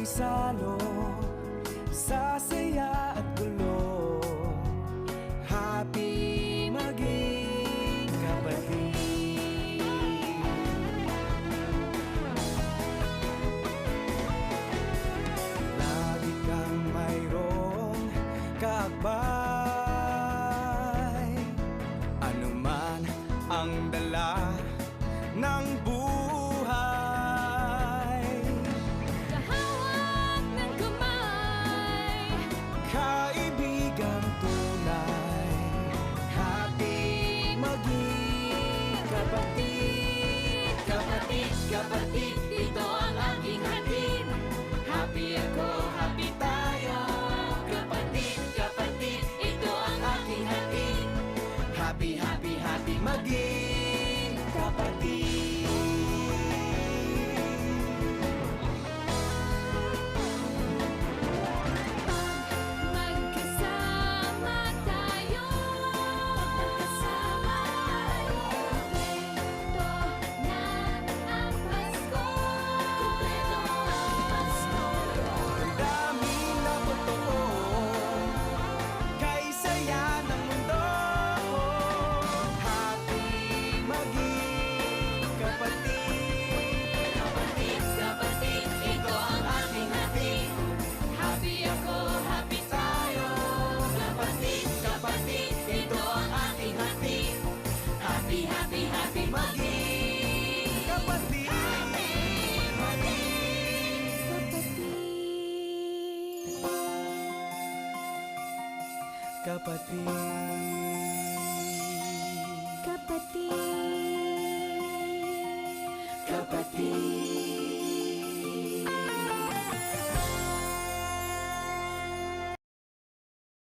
makisalo sa saya at gulo. Happy maging kapatid. Lagi kang mayroong kaakbay, anuman ang dala ng buhay. Kahawak ng kamay, Kaibigang tunay, happy maging kapatid. kapatid, kapatid, ito ang aking hatid. Happy ako, happy tayo. Kapatid, kapatid, ito ang aking hatid. Happy, happy, happy maging kapatid. Magkasama tayo, magkasama tayo. Kumpleto na ang Pasko, kumpleto ang Pasko. Ang dami na totoo kay saya ng mundo. Happy maging kapatid. Kapatid, kapatid, ito ang aking hatid. Happy ako, happy tayo. Kapatid, kapatid, ito ang aking hatid. Happy, happy, happy maging Kapatid. Kapatid. Kapatid. Kapatid.